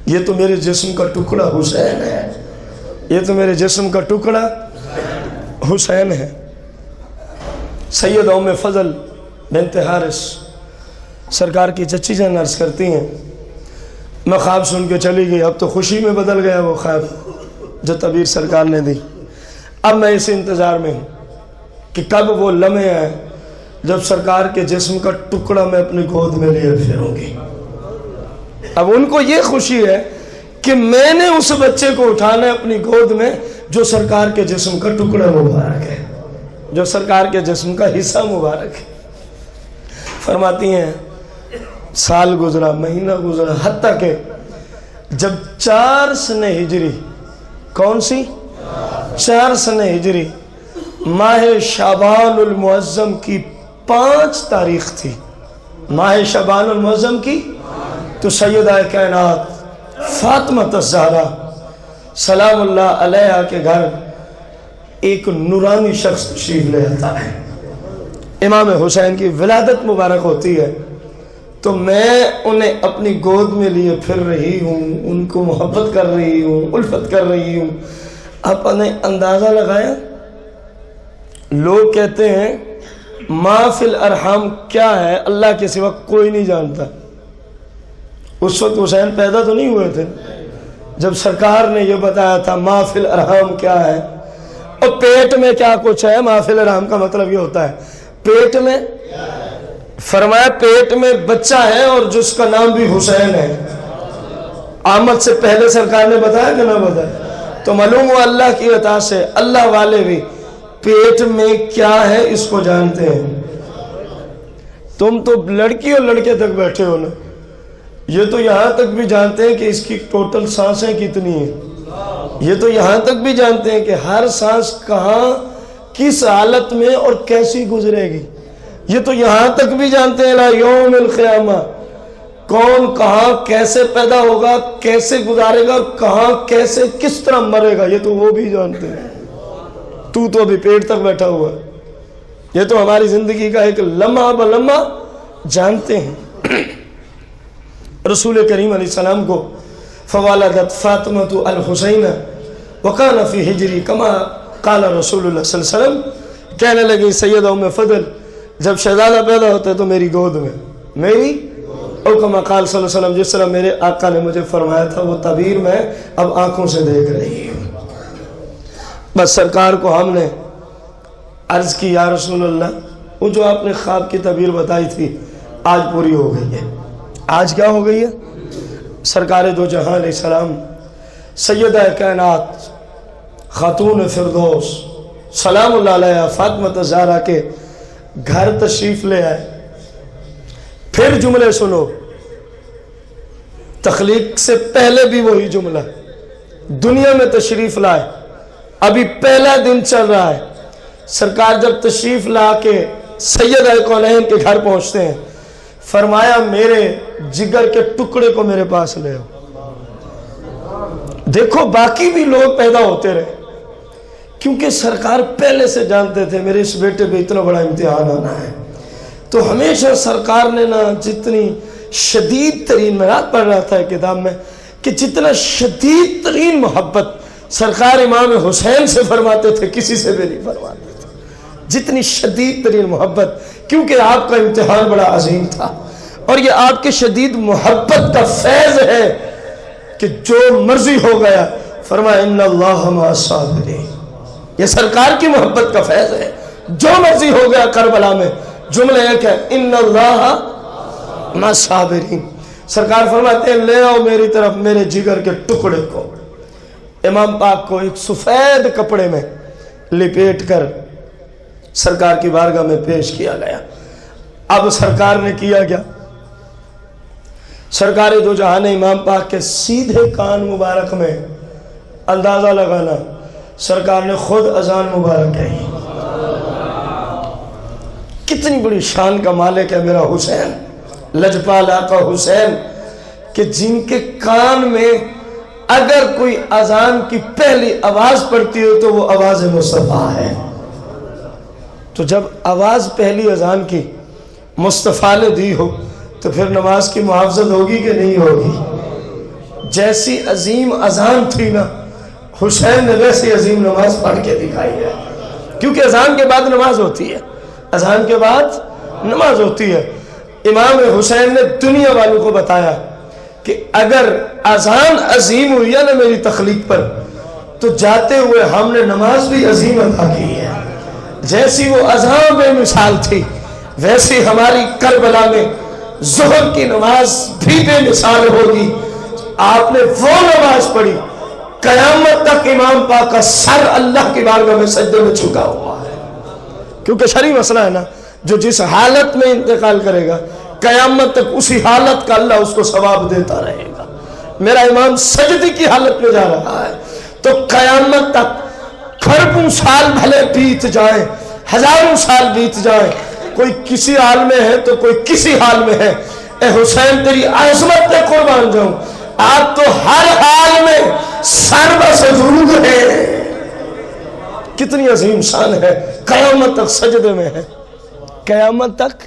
یہ تو میرے جسم کا ٹکڑا حسین ہے، یہ تو میرے جسم کا ٹکڑا حسین ہے۔ سید ام فضل بنت حارث سرکار کی چچی جان عرض کرتی ہیں میں خواب سن کے چلی گئی، اب تو خوشی میں بدل گیا وہ خواب جو تعبیر سرکار نے دی۔ اب میں اس انتظار میں ہوں کہ کب وہ لمحے آئے جب سرکار کے جسم کا ٹکڑا میں اپنی گود میں لیے پھروں گی۔ اب ان کو یہ خوشی ہے کہ میں نے اس بچے کو اٹھانا ہے اپنی گود میں جو سرکار کے جسم کا ٹکڑا مبارک ہے، جو سرکار کے جسم کا حصہ مبارک ہے۔ فرماتی ہیں سال گزرا، مہینہ گزرا، حتیٰ کہ جب 4 سنہ ہجری، کون سی 4 سنہ ہجری، ماہ شعبان المعظم کی 5 تاریخ تھی، ماہ شعبان المعظم کی، تو سیدہ کائنات فاطمہ الزہرا سلام اللہ علیہا کے گھر ایک نورانی شخص تشریف لے آتا ہے۔ امام حسین کی ولادت مبارک ہوتی ہے تو میں انہیں اپنی گود میں لیے پھر رہی ہوں، ان کو محبت کر رہی ہوں، الفت کر رہی ہوں۔ آپ نے اندازہ لگایا لوگ کہتے ہیں ما فی الارحام کیا ہے اللہ کے سوا کوئی نہیں جانتا۔ اس وقت حسین پیدا تو نہیں ہوئے تھے جب سرکار نے یہ بتایا تھا ما فی الارحام کیا ہے، اور پیٹ میں کیا کچھ ہے۔ ما فی الارحام کا مطلب یہ ہوتا ہے پیٹ میں، فرمایا پیٹ میں بچہ ہے اور جس کا نام بھی حسین ہے۔ آمد سے پہلے سرکار نے بتایا کہ نہ بتایا؟ تو معلوم ہوا اللہ کی عطا سے اللہ والے بھی پیٹ میں کیا ہے اس کو جانتے ہیں۔ تم تو لڑکی اور لڑکے تک بیٹھے ہو نا، یہ تو یہاں تک بھی جانتے ہیں کہ اس کی ٹوٹل سانسیں کتنی ہیں، یہ تو یہاں تک بھی جانتے ہیں کہ ہر سانس کہاں کس حالت میں اور کیسی گزرے گی، یہ تو یہاں تک بھی جانتے ہیں لا یوم القیامہ کون کہاں کیسے پیدا ہوگا، کیسے گزارے گا اور کہاں کیسے کس طرح مرے گا، یہ تو وہ بھی جانتے ہیں۔ تو ابھی پیٹ تک بیٹھا ہوا ہے، یہ تو ہماری زندگی کا ایک لمحہ بلمحہ جانتے ہیں۔ رسول کریم علیہ السلام کو فوالدت فاطمہ الحسین وکان فی ہجری کما قال رسول اللہ صلی اللہ علیہ وسلم، کہنے لگی سیدہ ام فضل جب شہزادہ پیدا ہوتا ہے تو میری گود میں، میری اور کما قال صلی اللہ علیہ وسلم، جس طرح میرے آقا نے مجھے فرمایا تھا وہ تعبیر میں اب آنکھوں سے دیکھ رہی ہوں۔ بس سرکار کو ہم نے عرض کی یا رسول اللہ وہ جو آپ نے خواب کی تعبیر بتائی تھی آج پوری ہو گئی ہے۔ آج کیا ہو گئی ہے؟ سرکار دو جہاں علیہ السلام سیدہ کائنات خاتون فردوس سلام اللہ علیہ فاطمہ الزہرا کے گھر تشریف لے آئے۔ پھر جملے سنو، تخلیق سے پہلے بھی وہی جملہ، دنیا میں تشریف لائے، ابھی پہلا دن چل رہا ہے۔ سرکار جب تشریف لا کے سیدہ کونین کے گھر پہنچتے ہیں، فرمایا میرے جگر کے ٹکڑے کو میرے پاس لے آؤ۔ دیکھو باقی بھی لوگ پیدا ہوتے رہے، کیونکہ سرکار پہلے سے جانتے تھے میرے اس بیٹے پہ اتنا بڑا امتحان آنا ہے، تو ہمیشہ سرکار نے نا جتنی شدید ترین، میں رات پڑھ رہا تھا کتاب میں کہ جتنا شدید ترین محبت سرکار امام حسین سے فرماتے تھے کسی سے بھی نہیں فرماتے تھے، جتنی شدید ترین محبت، کیونکہ آپ کا امتحان بڑا عظیم تھا، اور یہ آپ کے شدید محبت کا فیض ہے کہ جو مرضی ہو گیا، فرمایا ان اللہ مع الصابرین، یہ سرکار کی محبت کا فیض ہے، جو مرضی ہو گیا کربلا میں، جملہ ایک ہے ان اللہ مع الصابرین۔ سرکار فرماتے ہیں لے آؤ میری طرف میرے جگر کے ٹکڑے کو۔ امام پاک کو ایک سفید کپڑے میں لپیٹ کر سرکار کی بارگاہ میں پیش کیا گیا۔ اب سرکار نے کیا کیا؟ سرکار دو جہاں نے امام پاک کے سیدھے کان مبارک میں اندازہ لگانا، سرکار نے خود اذان مبارک کہی۔ کتنی بڑی شان کا مالک ہے میرا حسین، لجپال آقا حسین، کہ جن کے کان میں اگر کوئی اذان کی پہلی آواز پڑتی ہو تو وہ آواز مصطفیٰ ہے۔ تو جب آواز پہلی اذان کی مصطفیٰ نے دی ہو تو پھر نماز کی محافظت ہوگی کہ نہیں ہوگی؟ جیسی عظیم اذان تھی نا، حسین نے ویسی عظیم نماز پڑھ کے دکھائی ہے، کیونکہ اذان کے بعد نماز ہوتی ہے، اذان کے بعد نماز ہوتی ہے۔ امام حسین نے دنیا والوں کو بتایا کہ اگر اذان عظیم ہوئی ہے نا میری تخلیق پر، تو جاتے ہوئے ہم نے نماز بھی عظیم ادا کی ہے۔ جیسی وہ اذان بے مثال تھی، ویسی ہماری کربلا میں ظہر کی نماز بھی بے مثال ہوگی۔ آپ نے وہ نماز پڑھی، قیامت تک امام پاک کا سر اللہ کی بارگاہ میں سجدے میں جھکا ہوا ہے، کیونکہ شرعی مسئلہ ہے نا، جو جس حالت میں انتقال کرے گا قیامت تک اسی حالت کا اللہ اس کو ثواب دیتا رہے گا۔ میرا امام سجدے کی حالت میں جا رہا ہے تو قیامت تک کھربوں سال بھلے بیت جائیں، ہزاروں سال بیت جائیں، کوئی کسی حال میں ہے تو کوئی کسی حال میں ہے، اے حسین تیری عظمت پہ قربان جاؤں، آپ تو ہر حال میں سر بسجود ہے۔ کتنی عظیم شان ہے، قیامت تک سجدے میں ہے، قیامت تک۔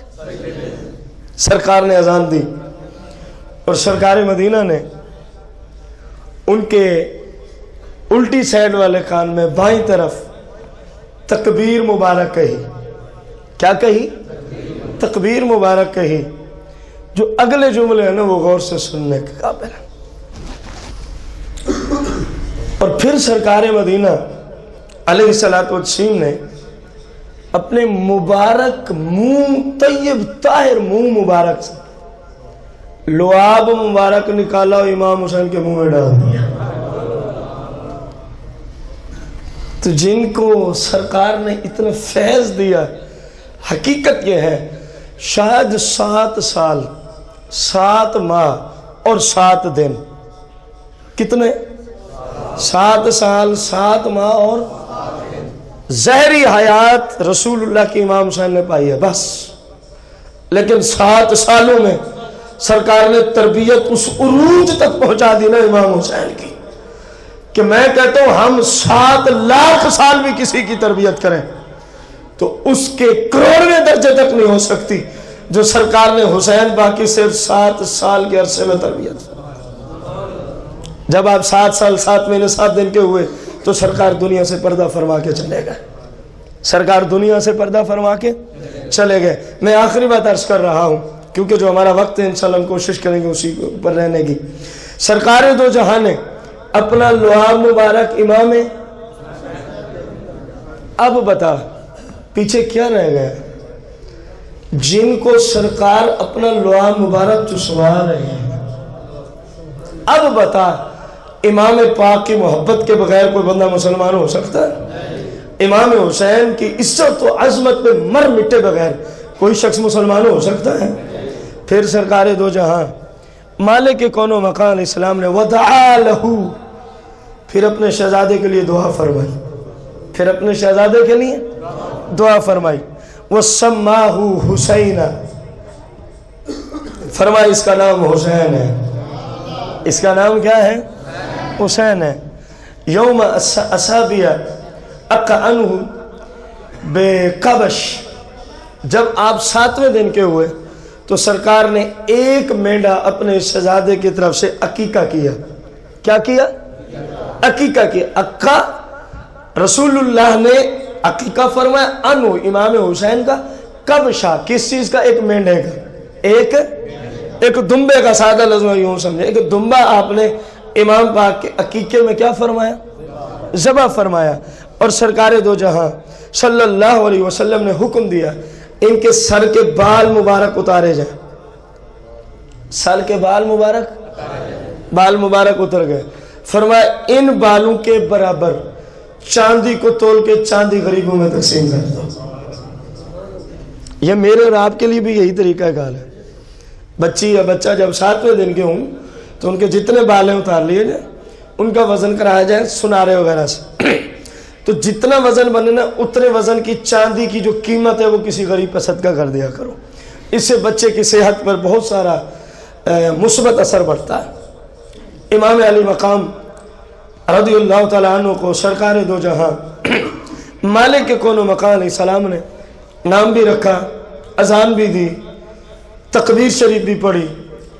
سرکار نے اذان دی اور سرکار مدینہ نے ان کے الٹی سائڈ والے کان میں بائیں طرف تکبیر مبارک کہی۔ کیا کہی؟ تکبیر مبارک کہی۔ جو اگلے جملے ہیں نا وہ غور سے سننے کے قابل ہیں۔ اور پھر سرکار مدینہ علیہ الصلوۃ والتسلیم نے اپنے مبارک منہ، طیب طاہر منہ مبارک سے لعاب مبارک نکالا اور امام حسین کے منہ میں ڈال دیا۔ تو جن کو سرکار نے اتنا فیض دیا، حقیقت یہ ہے شاید 7 سال 7 ماہ اور 7 دن، کتنے؟ 7 سال 7 ماہ اور ظاہری حیات رسول اللہ کی امام حسین نے پائی ہے بس، لیکن 7 سالوں میں سرکار نے تربیت اس عروج تک پہنچا دی نا امام حسین کی، کہ میں کہتا ہوں ہم 7 لاکھ سال بھی کسی کی تربیت کریں تو اس کے کروڑویں درجے تک نہیں ہو سکتی جو سرکار نے حسین باقی صرف 7 سال کے عرصے میں تربیت۔ جب آپ 7 سال 7 مہینے 7 دن کے ہوئے تو سرکار دنیا سے پردہ فرما کے چلے گئے، سرکار دنیا سے پردہ فرما کے چلے گئے۔ میں آخری بات عرض کر رہا ہوں کیونکہ جو ہمارا وقت ہے انشاءاللہ ہم کوشش کریں گے اسی پر رہنے کی۔ سرکار دو جہاں نے اپنا لعاب مبارک امام، اب بتا پیچھے کیا رہ گیا؟ جن کو سرکار اپنا لعاب مبارک چسوا رہے ہیں، اب بتا امام پاک کی محبت کے بغیر کوئی بندہ مسلمان ہو سکتا ہے؟ امام حسین کی عزت و عظمت پہ مر مٹے بغیر کوئی شخص مسلمان ہو سکتا ہے؟ پھر سرکار دو جہاں مالک کون و مکان علیہ السلام نے ودعا لہو، پھر اپنے شہزادے کے لیے دعا فرمائی، پھر اپنے شہزادے کے لیے دعا فرمائی۔ وَسَمَّاهُ حُسَيْنَ، فرمایا اس کا نام حسین ہے، اس کا نام کیا ہے؟ حسین ہے۔ یوم اصابیہ اقعنہ بقبش، جب آپ 7ویں دن کے ہوئے تو سرکار نے ایک مینڈا اپنے شہزادے کی طرف سے عقیقہ کیا۔ کیا کیا؟ عقیقہ کیا۔ عقا رسول اللہ نے عقیقہ فرمایا، انو امام حسین کا، کبشا کس چیز کا؟ ایک مینڈے کا، ایک دمبے کا، سادہ لفظ یوں سمجھے، ایک دمبا آپ نے امام پاک کے عقیقے میں کیا فرمایا؟ ذبح فرمایا۔ اور سرکار دو جہاں صلی اللہ علیہ وسلم نے حکم دیا ان کے سر کے بال مبارک اتارے جائیں۔ سر کے بال مبارک اتر گئے۔ فرمایا ان بالوں کے برابر چاندی کو تول کے چاندی غریبوں میں تقسیم کر دو۔ یہ میرے اور آپ کے لیے بھی یہی طریقہ کار ہے۔ بچی یا بچہ جب 7ویں دن کے ہوں تو ان کے جتنے بال ہیں اتار لیے جائیں، ان کا وزن کرایا جائے سنارے وغیرہ سے، تو جتنا وزن بنے نا اتنے وزن کی چاندی کی جو قیمت ہے وہ کسی غریب کا صدقہ کر دیا کرو۔ اس سے بچے کی صحت پر بہت سارا مثبت اثر پڑتا ہے۔ امام علی مقام رضی اللہ تعالیٰ عنہ کو سرکار دو جہاں مالک کے کون و مقام علیہ السلام نے نام بھی رکھا، اذان بھی دی، تکبیر شریف بھی پڑھی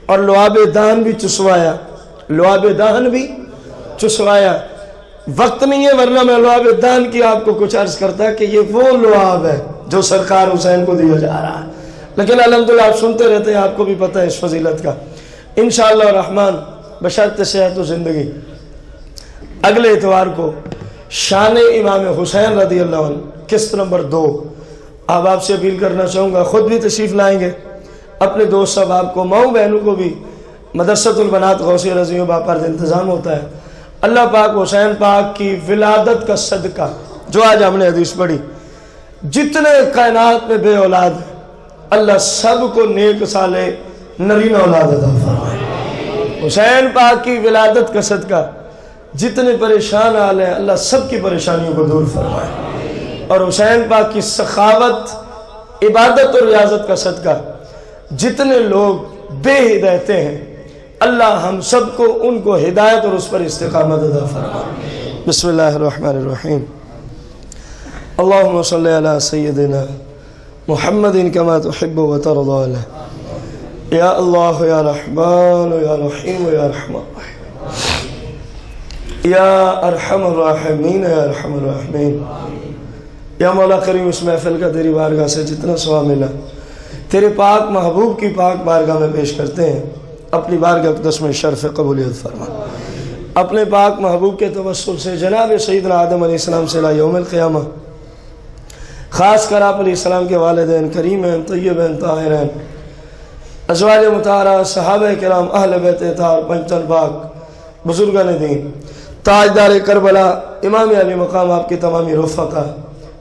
اور لعاب دہن بھی چسوایا۔ وقت نہیں ہے ورنہ میں لعاب دہن کی آپ کو کچھ عرض کرتا کہ یہ وہ لعاب ہے جو سرکار حسین کو دیا جا رہا ہے، لیکن الحمدللہ آپ سنتے رہتے ہیں، آپ کو بھی پتہ ہے اس فضیلت کا۔ انشاءاللہ الرحمن بشرط صحت و زندگی اگلے اتوار کو شان امام حسین رضی اللہ عنہ قسط نمبر 2 آپ سے اپیل کرنا چاہوں گا، خود بھی تشریف لائیں گے، اپنے دوست احباب کو، ماؤں بہنوں کو بھی مدرسۃ البنات غوثیہ رضویہ باپار انتظام ہوتا ہے۔ اللہ پاک حسین پاک کی ولادت کا صدقہ جو آج ہم نے حدیث پڑھی، جتنے کائنات میں بے اولاد ہیں اللہ سب کو نیک صالح نرینہ اولاد عطا فرمائے۔ حسین پاک کی ولادت کا صدقہ جتنے پریشان حال ہیں اللہ سب کی پریشانیوں کو دور فرمائے، اور حسین پاک کی سخاوت، عبادت اور ریاضت کا صدقہ جتنے لوگ بے ہدایتیں ہیں اللہ ہم سب کو ان کو ہدایت اور اس پر استقامت عطا فرمائے۔ بسم اللہ الرحمن الرحیم۔ اللہم صلی علی سیدنا محمد کما تحب و ترضى له یا اللہ یا رحمان یا رحیم یا رحمان یا ارحم الراحمین یا ارحم الراحمین۔ یا مولا کریم اس محفل کا تیری بارگاہ سے جتنا ثواب ملا تیرے پاک محبوب کی پاک بارگاہ میں پیش کرتے ہیں، اپنی بارگاہ اقدس میں شرف قبولیت فرما۔ اپنے پاک محبوب کے توسل سے جناب سیدنا آدم علیہ السلام سے لا یوم القیامہ، خاص کر آپ علیہ السلام کے والدین کریمین طیبین طاہرین، ازواج مطہرہ، صحابہ کرام، اہل بیت اطہار، پنجتن پاک، بزرگان دین، تاجدار کربلا امام علی مقام آپ کی تمامی رفقا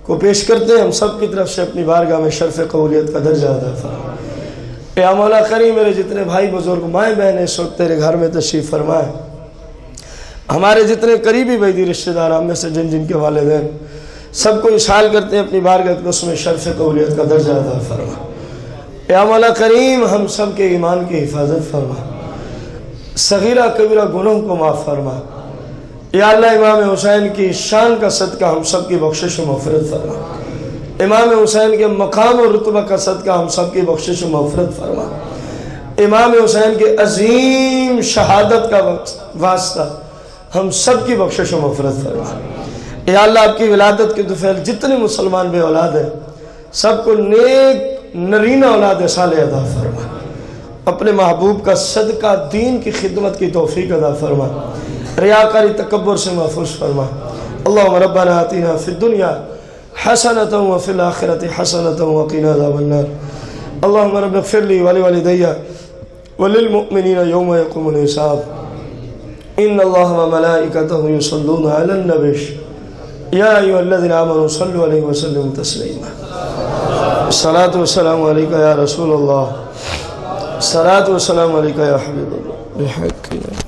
کو پیش کرتے ہیں۔ ہم سب کی طرف سے اپنی بارگاہ میں شرف قبولیت کا درجہ عطا فرما۔ اے مولا کریم میرے جتنے بھائی بزرگ مائیں بہن اس وقت تیرے گھر میں تشریف فرمائے، ہمارے جتنے قریبی بیدی رشتہ دار ہم میں سے جن کے والدین سب کو اشحال کرتے ہیں اپنی بارگاہ اقدس میں شرف قبولیت کا درجہ عطا فرما۔ اے مولا کریم ہم سب کے ایمان کی حفاظت فرما، صغیرہ کبیرہ گناہوں کو معاف فرما۔ یا اللہ امام حسین کی شان کا صدقہ ہم سب کی بخشش و مغفرت فرما، امام حسین کے مقام و رتبہ کا صدقہ ہم سب کی بخشش و مغفرت فرما، امام حسین کے عظیم شہادت کا واسطہ ہم سب کی بخشش و مغفرت فرما۔ یا اللہ آپ کی ولادت کے دفعہ جتنے مسلمان بے اولاد ہیں سب کو نیک نرینہ اولاد صالح عطا فرما، اپنے محبوب کا صدقہ دین کی خدمت کی توفیق عطا فرما، ریاکاری تکبر سے محفوظ فرما۔ اللہم ربنا آتینا فی الدنیا حسنۃ وفی الآخرۃ حسنۃ وقنا عذاب النار۔ اللہم رب اغفر لی ولوالدی وللمؤمنین یوم یقوم الحساب۔ ان اللہ وملائکتہ یصلون علی النبی یا ایھا الذین آمنوا صلوا علیہ وسلموا تسلیما۔ الصلاۃ والسلام علیک یا رسول اللہ، الصلاۃ والسلام علیک یا حبیب اللہ۔